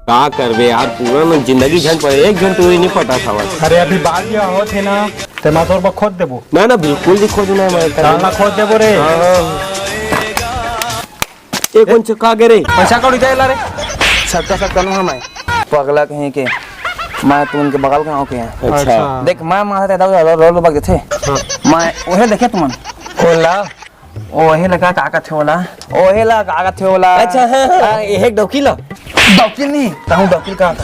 का करबे यार, पूरा न जिंदगी झंड पड़े, एक घंटे तो नहीं पटा था। अरे अभी बाल जो होत है ना ते मैं तोर पर खोद देबो। ना ना बिल्कुल नहीं खोदना, मैं ना खोद देबो रे। ए कौन चका गे रे, पैसा कौड़ी दे ला रे। सब करूँगा मैं पगला कहीं के, मैं तू उनके बगल का के हैं। अच्छा देख मैं माथे दाऊ रोल बग थे मैं ओहे देखे तुमन कोला ओहे लगा काका थे वाला, ओहे लगा काका थे वाला। अच्छा हां एक डोकीला डॉक्टर नहीं ताऊ डॉक्टर का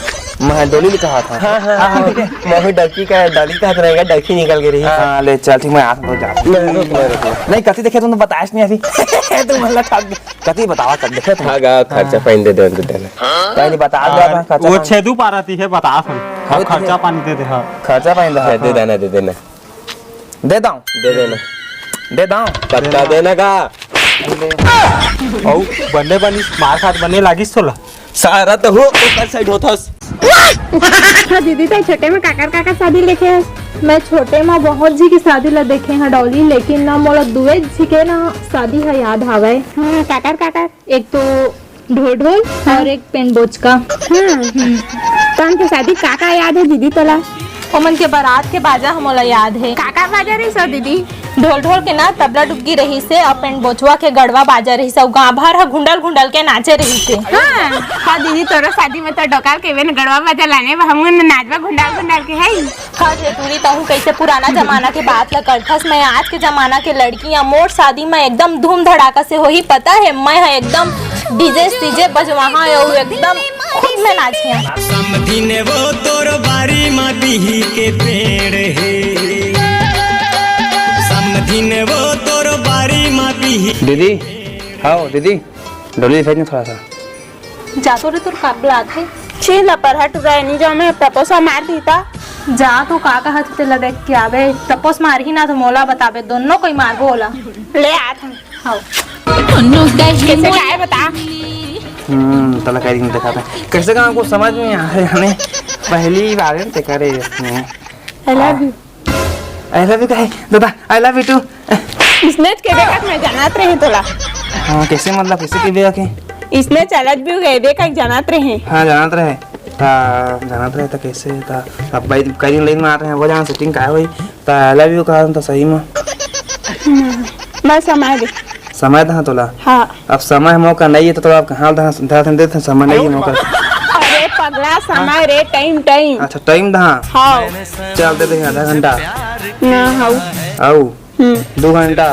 मैं डोली लिखा था। हां मैं डोकी का डाली का रहेगा, डोकी निकल गई रही। हां ले चल ठीक, मैं हाथ में जा नहीं कति देखे तुम बताएस नहीं अभी तुम मला कति बतावा कब देखे तुम। हां खर्चा पानी दे दे नहीं बता दो खर्चा वो छेदू पाराती है बता हम खर्चा पानी दे दे। हां खर्चा पानी दे देना दे देना दे देना पक्का देना का। औ बन्ने बनी मार खात बने लागिस तोला सारा तो हो ऊपर साइड होथस। हाँ दीदी तो छोटे में काका शादी लेके मैं छोटे में बहुत जी की शादी ला देखे हैं डॉली, लेकिन ना मोला दुए जी के ना शादी है याद आवे। हाँ काकर एक तो ढोल और एक पेन बोच का। हाँ तो शादी काका याद है दीदी तोला? ओमन के बारात के बाजा हमला याद है। काका बाजा रही सो दीदी ढोल के ना तबला डुग्गी रही से और पेंट बोचवा के गड़वा बाजा रही से, गाँव भर हा घुंडल के नाचे रही से। हाँ दीदी तोरा शादी में तो डोकाल के वेन गड़वा बाजा लाने हम नाचवा घुंडल के है। हाँ जेतुरी तहु कैसे पुराना जमाना के बात ला करथस। मैं आज के जमाना के लड़कियां मोर शादी में एकदम धूम धड़ाका से हो ही पता है, मैं एकदम डीजे बजवाहा एकदम खुद में नाचिया। समधिने वो तोर बारी माँ बिही के पेड़ है, समधिने वो तोर बारी माँ बिही। दीदी हाँ दीदी डोली दिखाई नहीं थोड़ा सा जातो रे तोर काबला आथे छीला पर हट रहा नहीं जो मैं प्रपोसा मार दी था। जा तो काका हाथ ते देख के आवे, तपोस मार ही ना तो मोला बतावे, दोनों कोई मार बोला ले आत हां कैसे काय बता। तला कह रही दिखाता कैसे का आपको समझ में आ रहा है। पहली बार ते करे इसमें आई लव यू कहे दादा आई लव यू टू। इसने के देखा मैं जानत रही तोला। हां कैसे मतलब कैसे के बेया के इसने चलत भी गए देखा जानत रहे। हां जानत रहे तो कैसे था अब भाई कहीं लाइन में आ रहे हैं वो जहां सेटिंग का हुई तो आई लव यू कहा तो सही में मैं समय दे समय था तोला। हाँ अब समय मौका नहीं है तो आप कहां देते समय नहीं है मौका। अरे पगला समय रे टाइम अच्छा टाइम दा हाँ चल दे आधा घंटा ना हाउ आओ 2 घंटा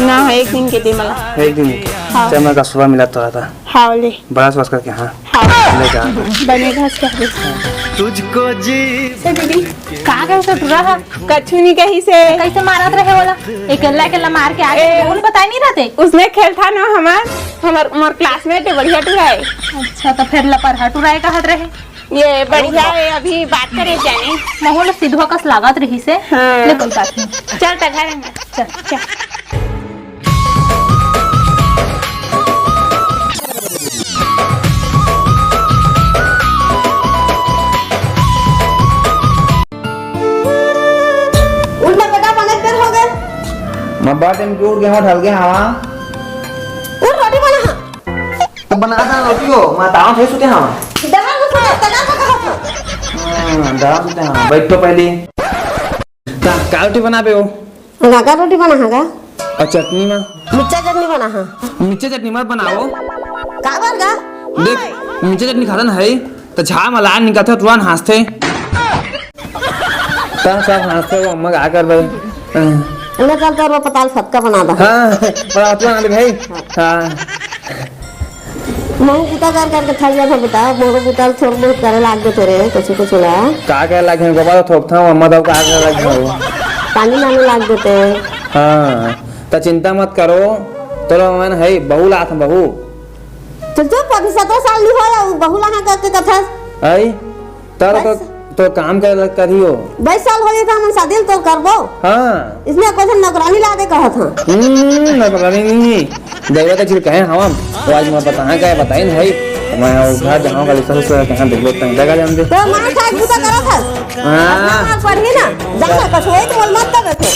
ना एक दिन के दे मला एक दिन हाँ। चल मैं का सुबह मिला तो था हाँ ले बड़ा स्वास करके हाँ हाँ ले जा बने घास कर तुझको जी से दीदी का कैसे रहा कछु नहीं कही से कैसे मारत रहे वाला अकेला मार के आगे बोल बताई नहीं रहते। उसने खेल था ना हमार क्लासमेट बढ़िया टुराए। अच्छा तो फिर लपर हटुराए का हट रहे ये बढ़िया है अभी बात करे जाने माहौल सीधवा कस लागत रही से। हाँ। ले कोई बात नहीं चल टघा रे चल उल्टा बेटा बने देर हो गए। मैं बात में उठ गया ढल गया हवा उठ रोटी बना हां तो बना था रोटी हो मैं ताऊ थे सुते हवा दहा को सुना तना का कहा था दाल सुते हवा बैठ तो पहले का रोटी बना पे हो गागा रोटी बना हां और चटनी में मिर्चा चटनी बना हां मिर्ची चटनी मत बनाओ का बरगा देख मिर्ची चटनी खाता ना है तो झा मलान निकलता तुरंत हंसते सब हंसते वो अम्मा आ कर भाई उन्हें चलता रो पताल फटका बना दा हाँ बड़ा तुरंत आले भाई हाँ महू पुता करके थक गया था बेटा मोरो पुता थोड़ा बहुत करे लाग दे तोरे कुछ ला का क्या लगे गोबर थोक था अम्मा तो का क्या लगे पानी लाने लाग देते। हाँ तो चिंता मत करो तोरा मन है बहू लाथ बहू चल चुप अभी 17 साल नहीं होया बहू लहा करके कथा आई तर तो काम करियो 22 साल हो गए था हम शादी तो करबो। हाँ इसलिए कोई नौकरानी ला दे कहा था नौकरानी नहीं देवा तो चिर कहे हम तो आज मैं बताएं भाई मैं घर जहां का लिखा है कहां देख लेता हूं जगह जान दे तो मां का गुदा करा था। हां पढ़ी ना जाना कसोए तो बोल मत कर थे।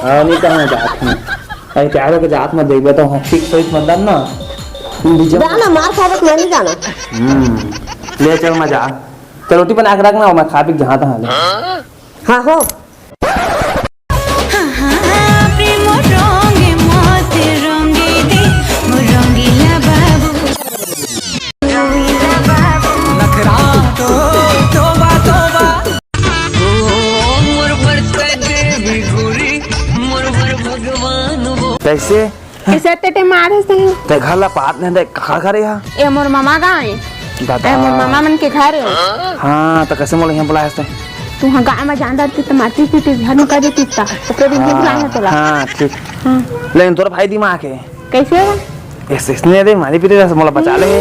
हां नहीं कहां जात में अरे प्यार के जात में देखबे तो ठीक सही मतलब ना जाना मार खावे मैं नहीं जाना ले चल मजा चल रोटी बना के रखना मैं खा पी के जहाँ तहाँ ले हाँ हो कैसे कैसे तेटे मारे से ते घर ला पात नहीं दे कहाँ करे यहाँ ए मोर मामा गाँव दादा ए मोर मामा मन के घर हाँ तो कैसे मोल यहाँ बुलाया थे तू हाँ गाँव में जान रही तो मारती पीटी घर में कर देती था तो दिन बुलाया तोला हाँ ठीक हाँ लेकिन तोरा भाई दिमाग है कैसे ऐसे इसने दे मारी पीटे मोला बचा ले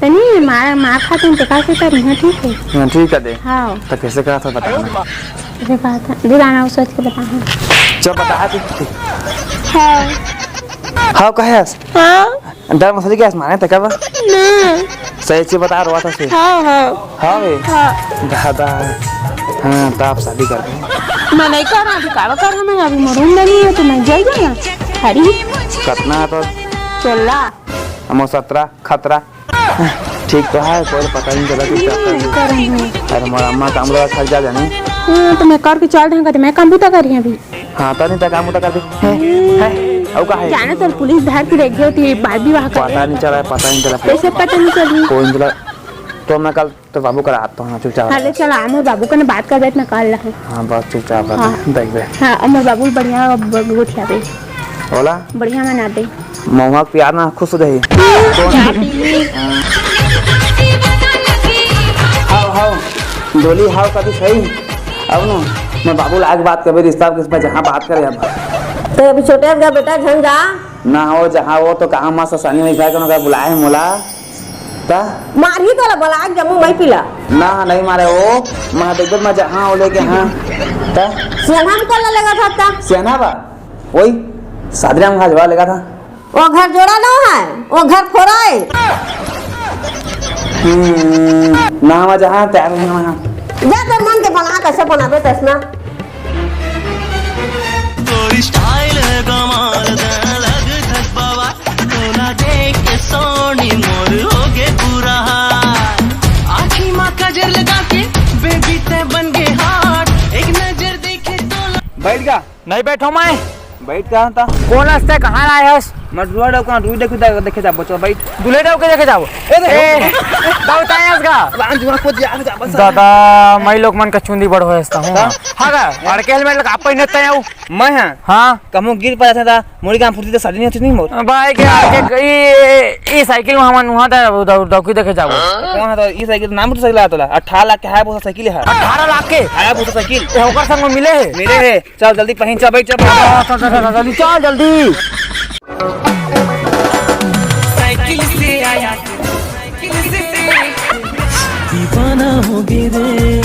तनी मार खाते हैं टिका से कर रही ठीक है हाँ, ठीक है दे हाँ तो कैसे कहा था बताना ये बात है दूर आना सोच के बताना चल बता तू हाँ हाँ कहे हाँ डर मसली क्या मारे तक अब सही चीज बता रहा था से हाँ हाँ हाँ बे हाँ दादा हाँ तो आप शादी कर दे मैं नहीं कर रहा दिखावा कर रहा मैं अभी मरूम नहीं है तो मैं जल जाऊंगा हरी कितना तो चल रहा हम 17 खतरा ठीक तो है कोई पता नहीं चला कि क्या कर रही है। अरे मोरा अम्मा काम रो थक जा जानी तो मैं करके चल रहा तो मैं कंप्यूटर कर रही हूं अभी हाँ तो नहीं तो काम उठा कर दे है औ का है जाने तो पुलिस धर के देख गई थी बात भी वहां पता नहीं चला पता नहीं चला कैसे पता नहीं चली कोई नहीं चला तो मैं कल तो बाबू का आता हूँ चुपचाप अरे चल अमर बाबू का बात कर बैठ मैं कर रहा हूं हाँ बस चुपचाप हाँ। देख बे हाँ अमर बाबू बढ़िया गोठिया दे बोला बढ़िया मना दे महुआ प्यार ना खुश रही हाउ हाउ डोली हाउ कभी सही अब ना मैं बाबू लाग बात कर रिश्ता किस पे जहाँ बात करे अब तो अभी छोटे का बेटा झन जा ना हो जहाँ वो तो कहाँ माँ ससानी नहीं खाए कि बुलाए मोला ता मार ही तो बोला जम्मू मैं पिला ना नहीं मारे वो मैं देख मैं जहाँ हो लेके हाँ ता सियाना में कल लगा था ता सियाना बा वही सादरिया में हजवा लगा था वो घर जोड़ा ना है वो घर फोड़ा है ना मैं जहाँ तैयार हूँ वहाँ जा तो मन के बना कैसे बनाबे तसना तोरी स्टाइल है कमाल दा लग धक बाबा तोला देख के सोनी मोर हो गे पूरा आँखी माँ काजल लगा के बेबी ते बन गए हार्ट एक नजर देखे तो बैठ गया नहीं बैठो मैं बैठ गया था कौन हंसते कहाँ आए हस मैं रुआ डाउ कहाँ रुई देखो देखे जा बच्चों बैठ दूल्हे डाव के देखे जाओ बताए इसका दादा मैं लोग मन का चुंदी बड़ होता हूँ हाँ का अड़के हेलमेट लगा आप पहनते हैं मैं हाँ हाँ कमो गिर पड़ा था मोरी काम फुर्ती तो साड़ी नहीं होती नहीं मोर भाई के ये साइकिल में हम वहाँ था दौकी देखे जाओ कौन है तो ये साइकिल नाम तो साइकिल आता 18 लाख के है वो साइकिल है 18 लाख के है वो साइकिल होकर संग मिले है मेरे है चल जल्दी पहन चल बैठ जल्दी चल जल्दी साइकिल से आया साइकिल से दीवाना हो गए रे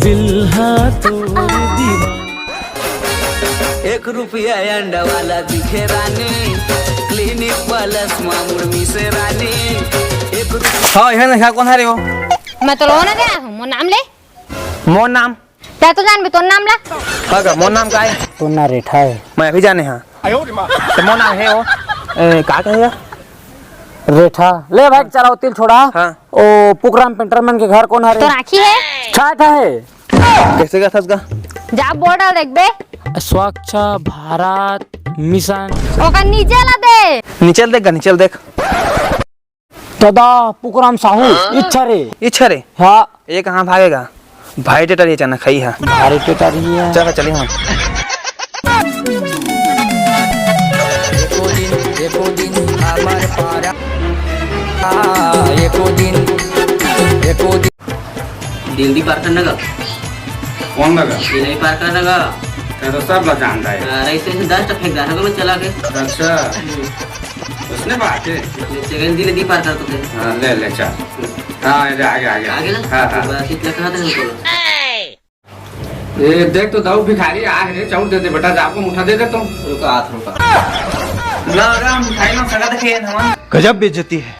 दिल हाथों दीवाना ₹1 अंडा वाला दिखे रानी क्लिनिक प्लस मुर्मी से रानी हाँ यह नहीं कौन है रे वो मैं तो लोना गया हूँ मोर नाम ले मोर नाम क्या तो जान भी तो नाम ला हाँ का मोर नाम का है तो ना रेठा है मैं अभी जाने हाँ तो मोर नाम है वो का कहेगा रेठा ले भाई चलाओ तिल छोड़ा हाँ ओ पुकराम पेंटरमैन के घर कौन है तो राखी है छाट है कैसे का था उसका जा बोर्ड देख बे स्वच्छ भारत मिशन ओका नीचे ला दे नीचे देख नीचे देख दादा पुकराम साहू इच्छा रे हाँ ये कहाँ भागेगा भाई टेटर ये चना खाई है भारी टेटा रही है चल चलिए हम एको दिन हमार पारा एको दिन जल्दी पार करने का कौन लगा ये नहीं पार करने का मैं तो सब लोग जानता है ऐसे 10 टक फेंक रहा था मैं चला के अच्छा उसने बात है सेकंड दिन दी पार करते थे हाँ ले ले चल हाँ आगे आगे आगे ना हाँ हाँ बस इतना कहा था हमको ये देख तो दाऊ भिखारी आ है चाउर दे दे बेटा जाको मुठा दे दे तुम रुका हाथ रुका राम मिठाई ना सगा देखिए हम गजब बेइज्जती है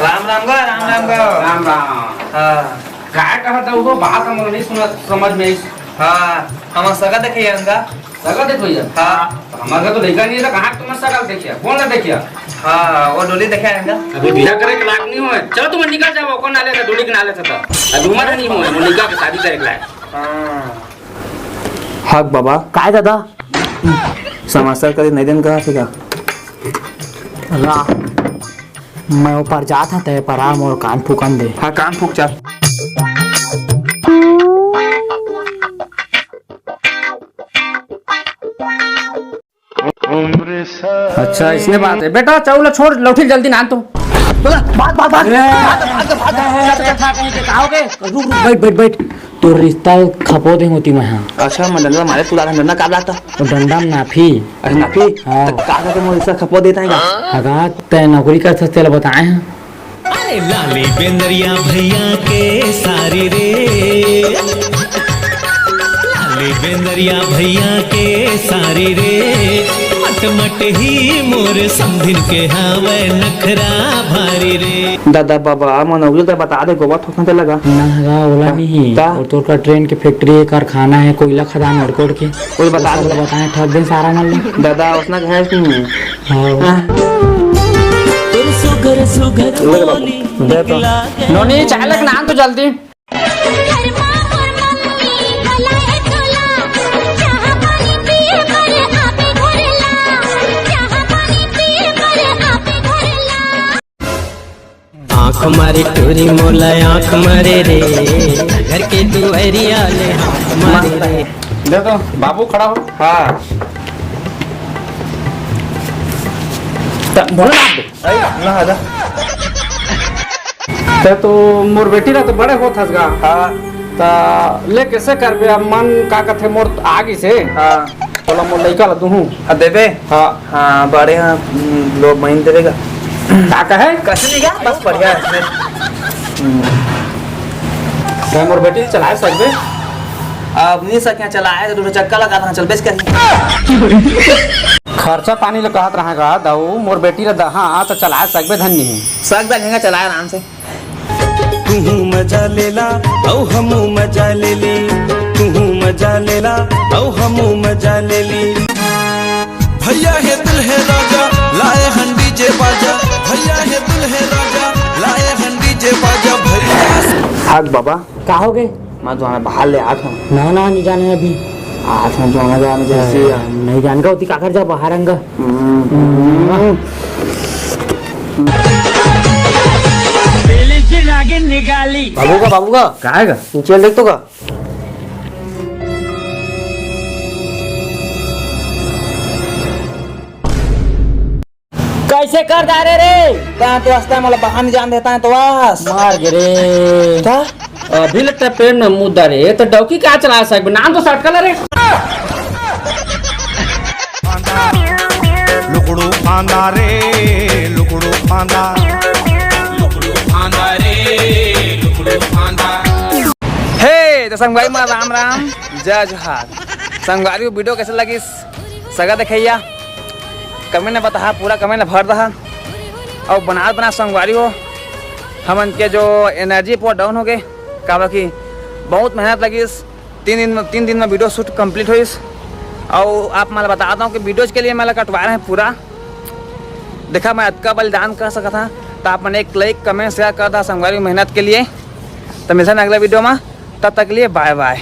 राम राम गा राम हाँ काय कहा था वो बात हम नहीं सुना समझ में हाँ हम सगा देखिए उनका सकल देख भैया हाँ हमारे तो देखा नहीं था कहाँ तुम सकल देखिया कौन ला देखिया हाँ वो डोली देखा है अभी बिना करे के लायक नहीं हो चलो तुम निकल जाओ कौन नाले का डोली के नाले था अभी उम्र नहीं हो मुनिका की शादी करे के लायक हाँ बाबा काय दादा समाचार करे नहीं दिन कहा सीखा ला मैं ऊपर जाता था पर आम और कान फूकन दे हाँ कान फूक चल अच्छा इसने बात है बेटा चावल छोड़ लौटी जल्दी ना तो बैठ बैठ तो रिश्ता खपो दे होती मैं हाँ अच्छा मंडल में हमारे पुराना डंडा काट लाता तो डंडा में नाफी अरे नाफी हाँ काका तो मोरिसा खपो देता है अगा तय नौकरी कर सकते बताए हैं अरे लाली बेंदरिया भैया के सारी रे लाली बेंदरिया भैया के सारी रे मट मट ही मोर समधिन के हावे नखरा भारी रे दादा बाबा मनोज तो बता दे गोवा ठोकने तो लगा ना हगा बोला नहीं और तो का ट्रेन की फैक्ट्री है कारखाना है कोयला खदान और के कोई बता दे बताए ठग दिन सारा मल दादा उसने कहा कि सुगर सुगर बोली नोनी चालक नाम तो जल्दी आँख मारे टोरी मोला आँख मारे रे घर के दुआरिया ले आँख मारे रे देखो बाबू खड़ा हो हाँ बोला ना आजा तो मोर बेटी ना तो बड़े होत हसगा हाँ ता ले कैसे कर बे मन का कथे मोर आगी से हाँ बोला मोर लइका ला दूं देवे हाँ हाँ बड़े हाँ लोग महीन देवेगा का कहे कैसे नहीं गया बस बढ़िया है मैं मोर बेटी चला सकबे अब नहीं सके चलाए तो चक्का लगा था चल बेच कर खर्चा पानी ले कहत रहेगा दाऊ मोर बेटी ला हाँ तो चला सकबे धन्य है सक देंगे चलाए आराम से तू मजा लेला औ हमू मजा ले ली तू मजा लेला औ हमू मजा ले ली भैया है दिल है राजा लाए हंडी जे बाजा भैया है दिल है राजा लाए हंडी जे बाजा भैया आज बाबा का हो गए मैं तो हमें बाहर ले आता हूँ ना ना नहीं जाने अभी आज हम जो जाने जैसे नहीं जान का होती काकर जा बाहर अंगा बाबू का का आएगा नीचे देख तो का कैसे कर जा रे ता तो रास्ता में बाहर नहीं जान देता है तो बस मार गे रे क्या अभी लगता है पेड़ में मुद्दा रे तो डौकी का चला सकबे नाम तो सटकल रे लुकड़ू फांदा रे लुकड़ू फांदा लुकड़ू फांदा रे लुकड़ू फांदा हे तो संगवारी मां राम राम जय जोहार संगवारी को वीडियो कैसे लगी सगा देखैया कमेंट में बता पूरा कमेंट भर दहा और बना संगवारी हो हमन के जो एनर्जी पूरा डाउन हो गए का कि बहुत मेहनत लगी 3 दिन में वीडियो शूट कंप्लीट हुई और आप मैं बताता हूँ कि वीडियोज़ के लिए मैं कटवा रहे हैं पूरा देखा मैं अतका बलिदान कर सका था तो आप मैंने एक लाइक कमेंट शेयर कर दा संगवारी मेहनत के लिए तो मिलते हैं अगले वीडियो में तब तक के लिए बाय बाय